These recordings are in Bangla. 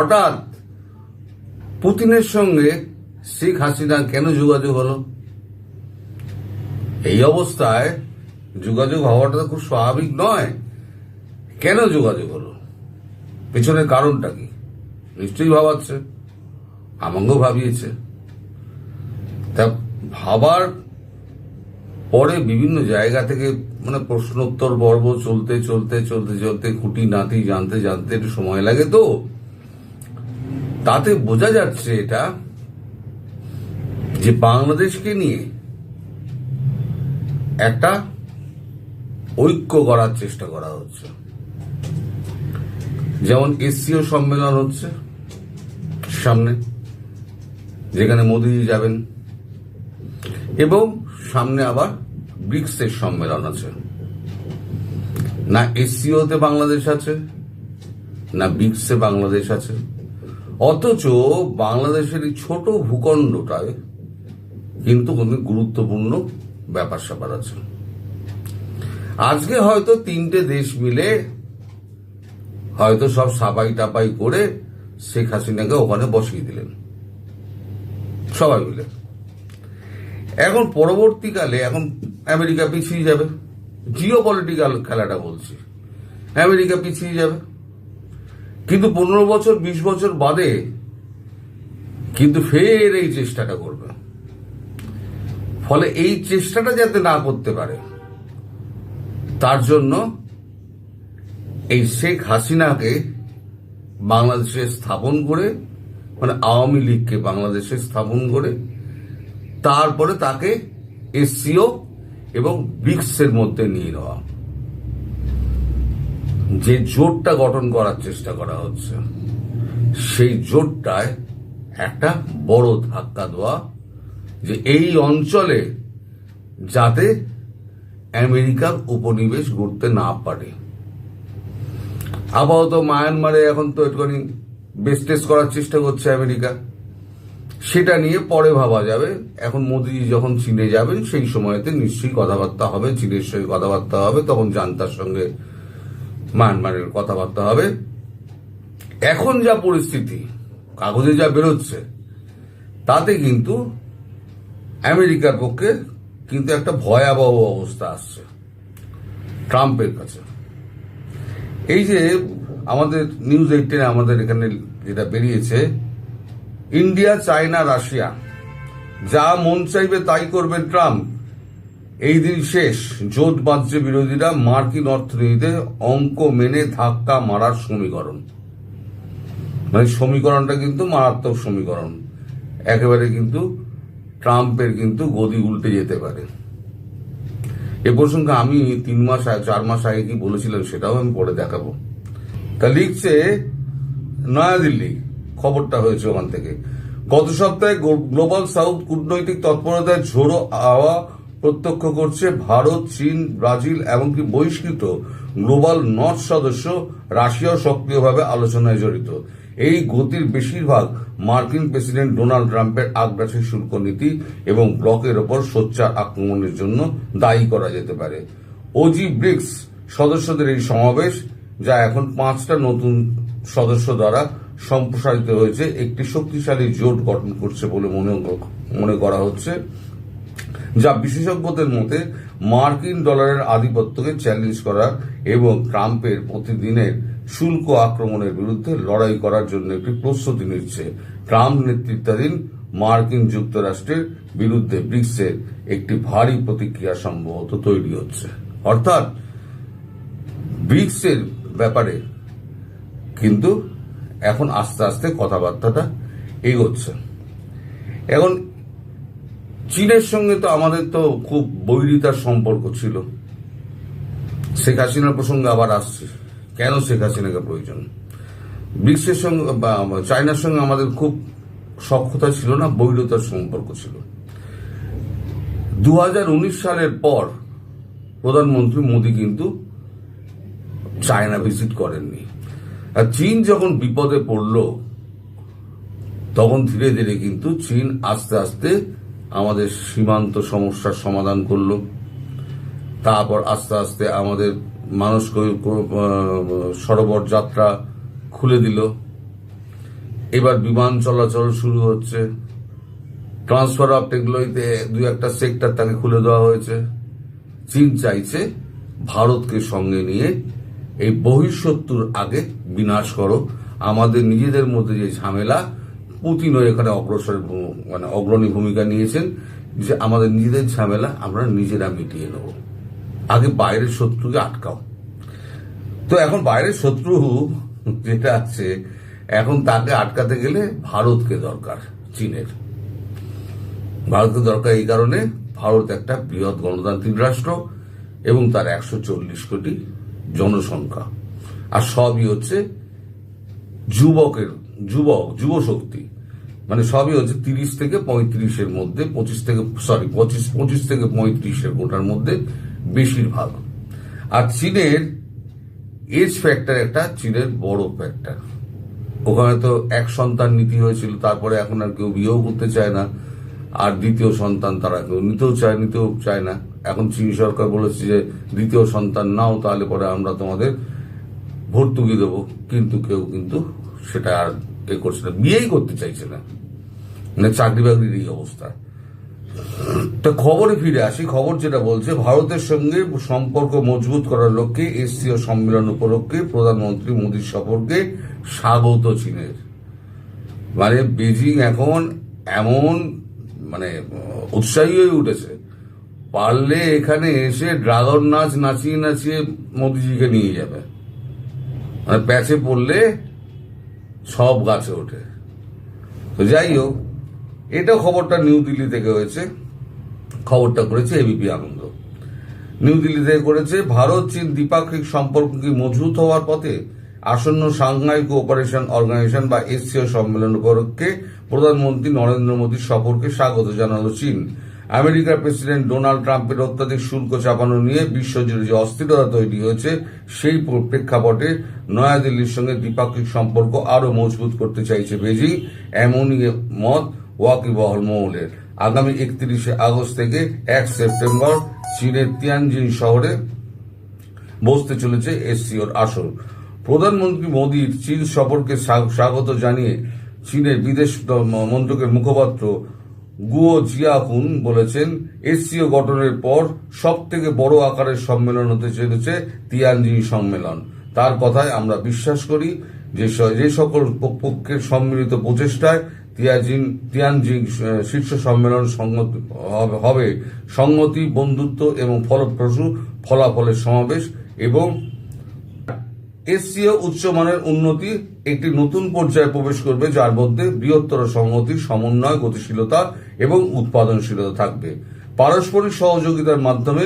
হঠাৎ পুতিনের সঙ্গে শেখ হাসিনা কেন যোগাযোগ হলো? এই অবস্থায় যোগাযোগ হওয়াটা তো খুব স্বাভাবিক নয়। কেন যোগাযোগ হলো? পেছনের কারণটা কি? নিশ্চয়ই ভাবাচ্ছে, আমাকেও ভাবিয়েছে। তা ভাবার পরে বিভিন্ন জায়গা থেকে প্রশ্নোত্তর পর্ব চলতে চলতে চলতে চলতে খুঁটিনাটি জানতে জানতে একটু সময় লাগে। তো তাতে বোঝা যাচ্ছে এটা যে বাংলাদেশকে নিয়ে একটা ঐক্য করার চেষ্টা করা হচ্ছে। যেমন এসসিও সম্মেলন হচ্ছে সামনে, যেখানে মোদিজি যাবেন, এবং সামনে আবার ব্রিক্সের সম্মেলন আছে। না এসসিওতে বাংলাদেশ আছে, না ব্রিক্সে বাংলাদেশ আছে, অথচ বাংলাদেশের এই ছোট ভূখণ্ডটায় কিন্তু অনেক গুরুত্বপূর্ণ ব্যাপার স্যাপার আছে। আজকে হয়তো তিনটে দেশ মিলে হয়তো সব সাপাই টাপাই করে শেখ হাসিনাকে ওখানে বসিয়ে দিলেন সবাই মিলে। এখন পরবর্তীকালে এখন আমেরিকা পিছিয়ে যাবে, জিও পলিটিক্যাল খেলাটা বলছি, আমেরিকা পিছিয়ে যাবে। কিন্তু 15 বছর 20 বছর বাদে কিন্তু ফের এই চেষ্টাটা করবে। ফলে এই চেষ্টাটা যাতে না করতে পারে তার জন্য এই শেখ হাসিনাকে বাংলাদেশে স্থাপন করে, আওয়ামী লীগকে বাংলাদেশে স্থাপন করে, তারপরে তাকে এসসিও এবং ব্রিক্সের মধ্যে নিয়ে নেওয়া, যে জোটটা গঠন করার চেষ্টা করা হচ্ছে, সেই জোটটায় একটা বড় ধাক্কা দেওয়া, যে এই অঞ্চলে যাতে আমেরিকার উপনিবেশ গড়তে না পারে। আপাতত মায়ানমারে এখন তো একটুখানি বেস টেস্ট করার চেষ্টা করছে আমেরিকা, সেটা নিয়ে পরে ভাবা যাবে। এখন মোদিজি যখন চীনে যাবেন সেই সময়তে নিশ্চয়ই কথাবার্তা হবে, চীনের সঙ্গে কথাবার্তা হবে, তখন জান্তার সঙ্গে মায়ানমারের কথাবার্তা হবে। এখন যা পরিস্থিতি, কাগজে যা বেরোচ্ছে, তাতে কিন্তু আমেরিকার পক্ষে কিন্তু একটা ভয়াবহ অবস্থা আসছে ট্রাম্পের কাছে। এই যে আমাদের নিউজ 18 আমাদের এখানে যেটা বেরিয়েছে, ইন্ডিয়া, চায়না, রাশিয়া যা মন চাইবে তাই করবেন ট্রাম্প, এই দিন শেষ, জোট বাঁধছে বিরোধীরা, মার্কিন অর্থনীতিতে অঙ্ক মেনে ধাক্কা মারার সমীকরণ। সমীকরণটা কিন্তু মারাত্মক সমীকরণ, একেবারে কিন্তু ট্রাম্পের কিন্তু গদি উল্টে যেতে পারে। এ প্রসঙ্গে আমি 4 মাস আগে কি বলেছিলাম সেটাও আমি পরে দেখাবো। তা লিখছে নয়াদিল্লি, খবরটা হয়েছে ওখান থেকে, গত সপ্তাহে গ্লোবাল সাউথ কূটনৈতিক তৎপরতায় ঝোড়ো হাওয়া প্রত্যক্ষ করছে ভারত, চীন, ব্রাজিল, এমনকি বহিষ্কৃত গ্লোবাল নর্থ সদস্য রাশিয়াও সক্রিয়ভাবে আলোচনায় জড়িত। এই গতির বেশিরভাগ মার্কিন প্রেসিডেন্ট ডোনাল্ড ট্রাম্পের আগ্রাসী শুল্ক নীতি এবং ব্লকের ওপর সোচ্চার আক্রমণের জন্য দায়ী করা যেতে পারে। ওজি ব্রিক্স সদস্যদের এই সমাবেশ, যা এখন 5টা নতুন সদস্য দ্বারা সম্প্রসারিত হয়েছে, একটি শক্তিশালী জোট গঠন করছে বলে মনে করা হচ্ছে, যা বিশেষজ্ঞদের মতে মার্কিন ডলারের আধিপত্যকে চ্যালেঞ্জ করার এবং ট্রাম্পের প্রতিদিনের শুল্ক আক্রমণের বিরুদ্ধে লড়াই করার জন্য একটি প্রস্তুতি নিচ্ছে। ট্রাম্প নেতৃত্বাধীন মার্কিন যুক্তরাষ্ট্রের বিরুদ্ধে ব্রিক্সের একটি ভারী প্রতিক্রিয়া সম্ভবত তৈরি হচ্ছে। অর্থাৎ ব্রিক্সের ব্যাপারে কিন্তু এখন আস্তে আস্তে কথাবার্তাটা এগোচ্ছে। এখন চীনের সঙ্গে তো আমাদের তো খুব বৈরিতার সম্পর্ক ছিল। শেখ হাসিনার প্রসঙ্গে আবার আসছে, কেন শেখ হাসিনাকে প্রয়োজন? ব্রিক্সের সঙ্গে বা চায়নার সঙ্গে আমাদের খুব সখ্যতা ছিল না, বৈরিতার সম্পর্ক ছিল। 2019 সালের পর প্রধানমন্ত্রী মোদী কিন্তু চায়না ভিজিট করেননি। আর চীন যখন বিপদে পড়ল, তখন ধীরে ধীরে কিন্তু চীন আস্তে আস্তে আমাদের সীমান্ত সমস্যার সমাধান করলো। তারপর আস্তে আস্তে আমাদের মানুষ সরোবর যাত্রা খুলে দিল। এবার বিমান চলাচল শুরু হচ্ছে, ট্রান্সফার অফ টেকনোলজিতে 2-1টা সেক্টর তাকে খুলে দেওয়া হয়েছে। চীন চাইছে ভারতকে সঙ্গে নিয়ে এই বহিঃশত্রুর আগে বিনাশ করো। আমাদের নিজেদের মধ্যে যে ঝামেলা, পুতিনও এখানে অগ্রণী ভূমিকা নিয়েছেন, যে আমাদের নিজেদের ঝামেলা আমরা নিজেরা মিটিয়ে নেব, আগে বাইরের শত্রুকে আটকাও। তো এখন বাইরের শত্রু যেটা আছে, এখন তাকে আটকাতে গেলে ভারতকে দরকার। চীনের ভারতকে দরকার এই কারণে, ভারত একটা বৃহৎ গণতান্ত্রিক রাষ্ট্র এবং তার 140 কোটি জনসংখ্যা, আর সবই হচ্ছে যুব শক্তি, মানে সবই হচ্ছে 30 থেকে 35-এর মধ্যে, 25 থেকে 35-এর কোটার মধ্যে বেশিরভাগ। আর চীনের এজ ফ্যাক্টর একটা চীনের বড় ফ্যাক্টর। ওখানে তো এক সন্তান নীতি হয়েছিল, তারপরে এখন আর কেউ বিয়েও করতে চায় না, আর দ্বিতীয় সন্তান তারা কেউ নিতেও চায় না। এখন চীন সরকার বলেছে যে দ্বিতীয় সন্তান নাও, তাহলে পরে আমরা তোমাদের ভর্তুকি দেবো, কিন্তু কেউ সেটা আর করছে না, বিয়েই করতে চাইছে না, মানে চাকরি বাকরির এই অবস্থা। তো খবরে ফিরে আসি, খবর যেটা বলছে, ভারতের সঙ্গে সম্পর্ক মজবুত করার লক্ষ্যে এসসিও সম্মেলন উপলক্ষে প্রধানমন্ত্রী মোদীর সফরকে স্বাগত চীনের। মানে বেজিং এখন এমন উৎসাহী হয়ে উঠেছে, পারলে এখানে এসে ড্রাগন নাচ নাচিয়ে নাচিয়ে মোদীজিকে নিয়ে যাবে, মানে প্যাচে পড়লে সব গাছে ওঠে। তো যাই হোক, এটা খবরটা নিউ দিল্লি থেকে হয়েছে, খবরটা করেছে এবিপি আনন্দ। নিউ দিল্লি থেকে করেছে, ভারত চীন দ্বিপাক্ষিক সম্পর্ক কি মজবুত হওয়ার পথে? আসন্ন সাংহাই কোঅপারেশন অর্গানাইজেশন বা এসসিও সম্মেলন উপলক্ষে প্রধানমন্ত্রী নরেন্দ্র মোদীর সফরকে স্বাগত জানালো চীন। আমেরিকার প্রেসিডেন্ট ডোনাল্ড ট্রাম্পের অত্যাধিক শুল্ক চাপানো নিয়ে বিশ্বজুড়ে যে অস্থিরতা তৈরি হয়েছে, সেই প্রেক্ষাপটে নয়াদিল্লির সঙ্গে দ্বিপাক্ষিক সম্পর্ক আরো মজবুত করতে চাইছে বেজিং, এমনই মত ওয়াকিবহাল মহলের। আগামী 31শে আগস্ট থেকে 1 সেপ্টেম্বর চীনের তিয়ানজিন শহরে বসতে চলেছে এসসিওর আসর। প্রধানমন্ত্রী মোদীর চীন সফরকে স্বাগত জানিয়ে চীনের বিদেশ মন্ত্রকের মুখপাত্র গুও জিয়াহুন বলেছেন, এসসিও গঠনের পর সব থেকে বড় আকারের সম্মেলন হতে চলেছে তিয়ানজিন সম্মেলন। তার কথায় আমরা বিশ্বাস করি যে সকল পক্ষের সম্মিলিত প্রচেষ্টায় তিয়ানজিন শীর্ষ সম্মেলন হবে সংহতি, বন্ধুত্ব এবং ফলপ্রসূ ফলাফলের সমাবেশ, এবং এসসিও উচ্চমানের উন্নতি একটি নতুন পর্যায়ে প্রবেশ করবে, যার মধ্যে বৃহত্তর সংহতি, সমন্বয়, গতিশীলতা এবং উৎপাদনশীলতা থাকবে। পারস্পরিক সহযোগিতার মাধ্যমে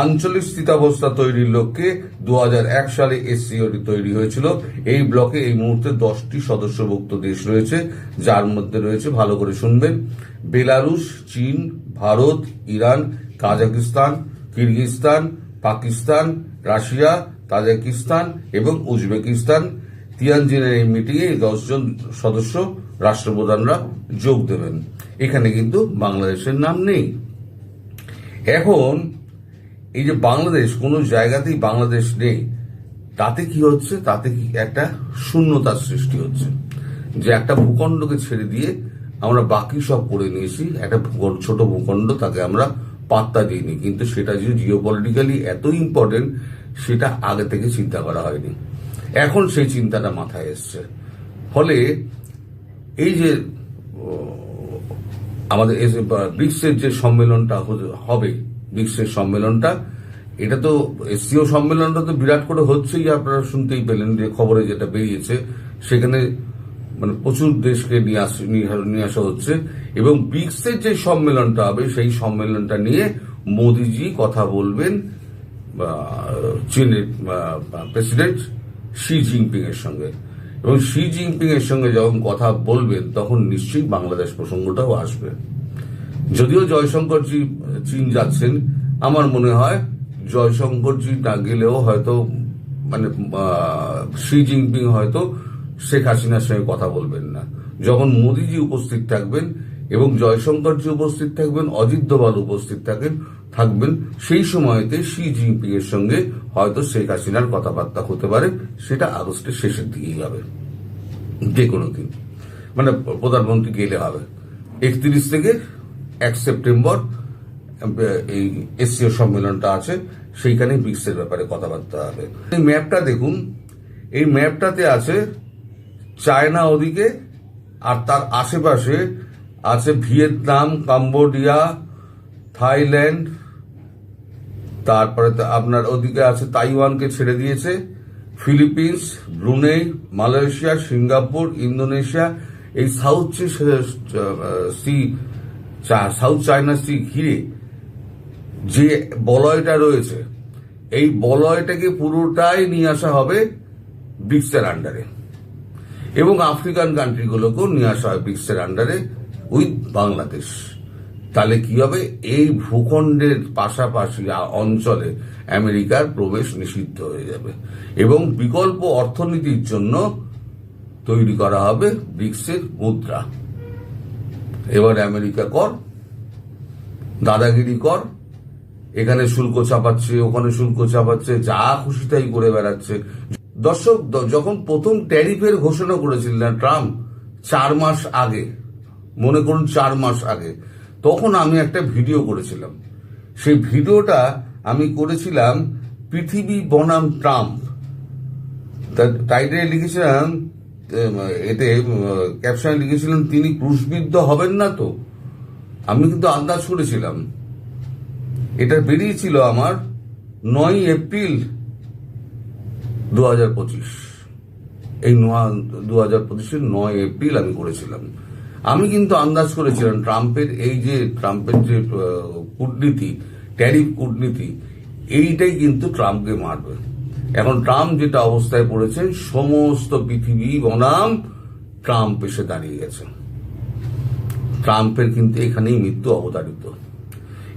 আঞ্চলিক স্থিতাবস্থা তৈরির লক্ষ্যে 2001 সালে এসসিওটি তৈরি হয়েছিল। এই ব্লকে এই মুহূর্তে 10টি সদস্যভুক্ত দেশ রয়েছে, যার মধ্যে রয়েছে, ভালো করে শুনবেন, বেলারুশ, চীন, Bharat, Iran, Kazakhstan, Kyrgyzstan, Pakistan, Russia, Tajikistan এবং উজবেকিস্তান। তিয়ানজিনের এই মিটিংয়ে 10 জন সদস্য রাষ্ট্রপ্রধানরা যোগ দেবেন। এখানে কিন্তু বাংলাদেশের নাম নেই। এখন এই যে বাংলাদেশ, কোনো জায়গাতেই বাংলাদেশ নেই, তাতে কি হচ্ছে? তাতে কি একটা শূন্যতার সৃষ্টি হচ্ছে, যে একটা ভূখণ্ডকে ছেড়ে দিয়ে আমরা বাকি সব করে নিয়েছি। একটা ছোট ভূখণ্ড, তাকে আমরা পাত্তা দিইনি, কিন্তু সেটা যে জিওপলিটিক্যালি এত ইম্পর্টেন্ট, সেটা আগে থেকে চিন্তা করা হয়নি। এখন সেই চিন্তাটা মাথায় এসছে। ফলে এই যে আমাদের ব্রিক্সের যে সম্মেলনটা হবে, ব্রিক্সের সম্মেলনটা, এটা তো এসসিও সম্মেলনটা তো বিরাট করে হচ্ছেই, আপনারা শুনতেই পেলেন যে খবরে যেটা বেরিয়েছে, সেখানে প্রচুর দেশকে নিয়ে আসা হচ্ছে, এবং ব্রিক্সের যে সম্মেলনটা হবে, সেই সম্মেলনটা নিয়ে মোদিজি কথা বলবেন চীনের প্রেসিডেন্ট শি জিনপিং এর সঙ্গে, এবং শি জিনপিং এর সঙ্গে যখন কথা বলবেন, তখন নিশ্চয়ই বাংলাদেশ প্রসঙ্গটাও আসবে। যদিও জয়শঙ্করজি চীন যাচ্ছেন, আমার মনে হয় জয়শঙ্করজি না গেলেও হয়তো শি জিনপিং হয়তো শেখ হাসিনার সঙ্গে কথা বলবেন না। যখন মোদিজি উপস্থিত থাকবেন এবং জয়শঙ্করজি উপস্থিত থাকবেন, অজিত দোভাল উপস্থিত থাকবেন, সেই সময়তে শি জিনপিং এর সঙ্গে হয়তো শেখ হাসিনার কথাবার্তা হতে পারে। সেটা আগস্টের শেষের দিকেই হবে, যে কোনো দিন। মানে প্রধানমন্ত্রী গেলে হবে। 31 থেকে 1 সেপ্টেম্বর এই এসসিও সম্মেলনটা আছে, সেইখানে ব্রিক্সের ব্যাপারে কথাবার্তা হবে। এই ম্যাপটা দেখুন, এই ম্যাপটাতে আছে চায়না ওদিকে, আর তার আশেপাশে আছে ভিয়েতনাম, কম্বোডিয়া, থাইল্যান্ড, তারপরে আপনার ওদিকে আছে তাইওয়ানকে ছেড়ে দিয়েছে, Philippines, Brunei, Malaysia, Singapore, Indonesia. এই সাউথ চায়না সি ঘিরে যে বলয়টা রয়েছে, এই বলয়টাকে পুরোটাই নিয়ে আসা হবে ব্রিক্সের আন্ডারে, এবং আফ্রিকান কান্ট্রিগুলোকেও নিয়ে আসা হয় ব্রিক্সের আন্ডারে উইথ বাংলাদেশ। তাহলে কি হবে, এই ভূখণ্ডের পাশাপাশি অঞ্চলে আমেরিকার প্রবেশ নিষিদ্ধ হয়ে যাবে, এবং বিকল্প অর্থনীতির জন্য তৈরি করা হবে ব্রিক্সের মুদ্রা। এবার আমেরিকা কর, দাদাগিরি কর, এখানে শুল্ক চাপাচ্ছে, ওখানে শুল্ক চাপাচ্ছে, যা খুশি তাই করে বেড়াচ্ছে। দর্শক, যখন প্রথম ট্যারিফের ঘোষণা করেছিলেন ট্রাম্প 4 মাস আগে, মনে করুন 4 মাস আগে, তখন আমি একটা ভিডিও করেছিলাম। সেই ভিডিওটা আমি করেছিলাম পৃথিবী বনাম ট্রাম্প। টাইটেলে লিখেছিলাম, এতে ক্যাপশনে লিখেছিলাম, তিনি ক্রুশবিদ্ধ হবেন না তো। আমি কিন্তু আন্দাজ করেছিলাম। এটা বেরিয়েছিল আমার 9 এপ্রিল 2025। এই 2025-এর 9 এপ্রিল আমি করেছিলাম। আমি কিন্তু আন্দাজ করেছিলাম ট্রাম্পের যে কূটনীতি, ট্যারিফ কূটনীতি, এইটাই কিন্তু ট্রাম্পকে মারবে। এখন ট্রাম্প যেটা অবস্থায় পড়েছে, সমস্ত পৃথিবী বনাম ট্রাম্প এসে দাঁড়িয়ে গেছে। ট্রাম্পের কিন্তু এখানেই মৃত্যু অবধারিত।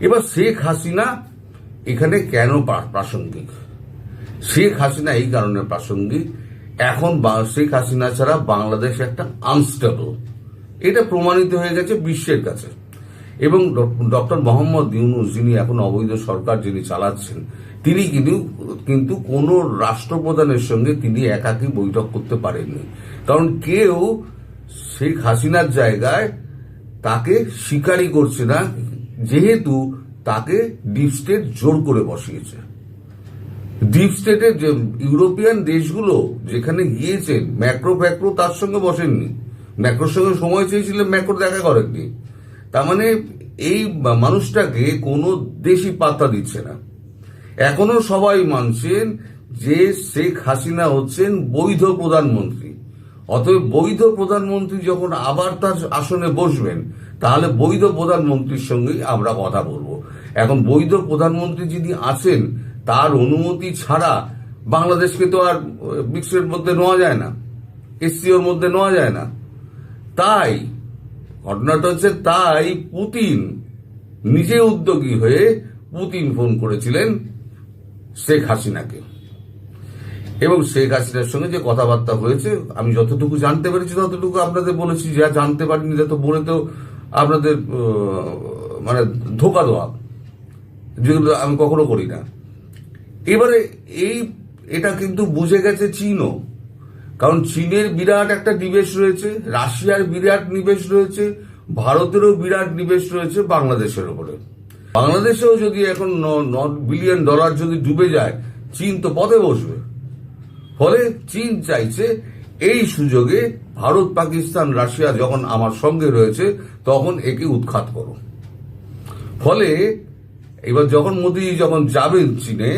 এবার শেখ হাসিনা এখানে কেন প্রাসঙ্গিক? শেখ হাসিনা এই কারণে প্রাসঙ্গিক, এখন শেখ হাসিনা ছাড়া বাংলাদেশ একটা আনস্টেবল, এটা প্রমাণিত হয়ে গেছে বিশ্বের কাছে। এবং ডক্টর মোহাম্মদ ইউনূস, যিনি এখন অবৈধ সরকার যিনি চালাচ্ছেন, তিনি কিন্তু কোন রাষ্ট্রপ্রধানের সঙ্গে তিনি একাকী বৈঠক করতে পারেননি। কারণ কেউ শেখ হাসিনার জায়গায় তাকে স্বীকারই করছে না, যেহেতু তাকে ডিপ স্টেট জোর করে বসিয়েছে। ডিপ স্টেটের যে ইউরোপিয়ান দেশগুলো যেখানে গিয়েছেন, ম্যাক্রো তার সঙ্গে বসেননি, ম্যাক্রোর সঙ্গে সময় চেয়েছিলেন, ম্যাক্রো দেখা করেননি। তার মানে এই মানুষটাকে কোনো দেশই পাত্তা দিচ্ছে না। এখনো সবাই মানছেন যে শেখ হাসিনা হচ্ছেন বৈধ প্রধানমন্ত্রী। অতএব বৈধ প্রধানমন্ত্রী যখন আবার তার আসনে বসবেন, তাহলে বৈধ প্রধানমন্ত্রীর সঙ্গেই আমরা কথা বলবো। এখন বৈধ প্রধানমন্ত্রী যিনি আছেন, তার অনুমতি ছাড়া বাংলাদেশকে তো আর ব্রিক্সের মধ্যে নেওয়া যায় না, এসসিওর মধ্যে নেওয়া যায় না। তাই ঘটনাটা হচ্ছে, তাই পুতিন নিজে উদ্যোগী হয়ে পুতিন ফোন করেছিলেন শেখ হাসিনাকে, এবং শেখ হাসিনার সঙ্গে যে কথাবার্তা হয়েছে, আমি যতটুকু জানতে পেরেছি ততটুকু আপনাদের বলেছি। যা জানতে পারিনি যত বলে তো আপনাদের মানে ধোকা দেওয়া, যেগুলো আমি কখনো করি না। এবারে এটা কিন্তু বুঝে গেছে চীনও, কারণ চীনের বিরাট একটা নিবেশ রয়েছে, রাশিয়ার বিরাট নিবেশ রয়েছে, ভারতেরও বিরাট নিবেশ রয়েছে বাংলাদেশের উপরে। বাংলাদেশেও যদি এখন $9 বিলিয়ন যদি ডুবে যায়, চীন তো পথে বসবে। ফলে চীন চাইছে এই সুযোগে ভারত, পাকিস্তান, রাশিয়া যখন আমার সঙ্গে রয়েছে, তখন একে উৎখাত করো। ফলে এবার যখন মোদী যাবেন চীনে,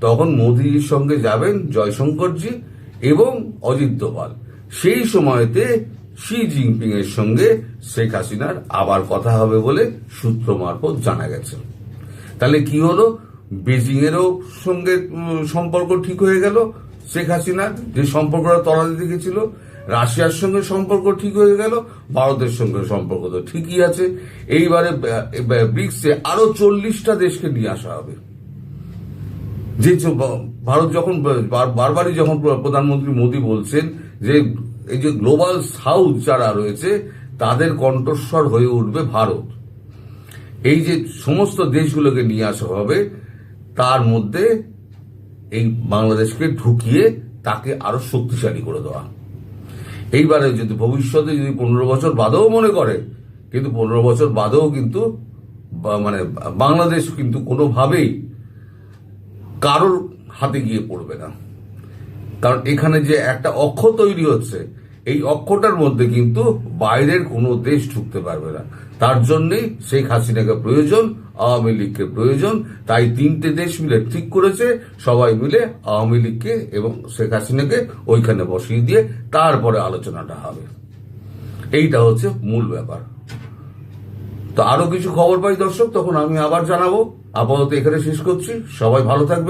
তখন মোদীর সঙ্গে যাবেন জয়শঙ্করজি এবং অজিত দোভাল। সেই সময়তে শি জিনপিং এর সঙ্গে শেখ হাসিনার আবার কথা হবে বলে সূত্র মারফত জানা গেছে। তাহলে কি হলো, বেজিং এরও সঙ্গে সম্পর্ক ঠিক হয়ে গেল শেখ হাসিনার, যে সম্পর্কটা তলাতে দেখেছিল। রাশিয়ার সঙ্গে সম্পর্ক ঠিক হয়ে গেল, ভারতের সঙ্গে সম্পর্ক তো ঠিকই আছে। এইবারে ব্রিক্সে আরো 40টা দেশকে নিয়ে আসা হবে। যে ভারত যখন বারবারই যখন প্রধানমন্ত্রী মোদী বলছেন যে এই যে গ্লোবাল সাউথ যারা রয়েছে, তাদের কণ্ঠস্বর হয়ে উঠবে ভারত। এই যে সমস্ত দেশগুলোকে নিয়ে আসা হবে, তার মধ্যে এই বাংলাদেশকে ঢুকিয়ে তাকে আরো শক্তিশালী করে দেওয়া। এইবারে যদি ভবিষ্যতে যদি 15 বছর বাদেও মনে করে, কিন্তু 15 বছর বাদেও কিন্তু মানে বাংলাদেশ কিন্তু কোনোভাবেই কারোর হাতে গিয়ে পড়বে না। কারণ এখানে যে একটা অক্ষ তৈরি হচ্ছে, এই অক্ষটার মধ্যে কিন্তু বাইরের কোনো দেশ ঢুকতে পারবে না। তার জন্যই শেখ হাসিনাকে প্রয়োজন, আওয়ামী লীগকে প্রয়োজন। তাই 3টে দেশ মিলে ঠিক করেছে, সবাই মিলে আওয়ামী লীগকে এবং শেখ হাসিনাকে ওইখানে বসিয়ে দিয়ে তারপরে আলোচনাটা হবে। এইটা হচ্ছে মূল ব্যাপার। তো আরো কিছু খবর পাই দর্শক, তখন আমি আবার জানাবো। আপাতত এখানে শেষ করছি। সবাই ভালো থাকবে।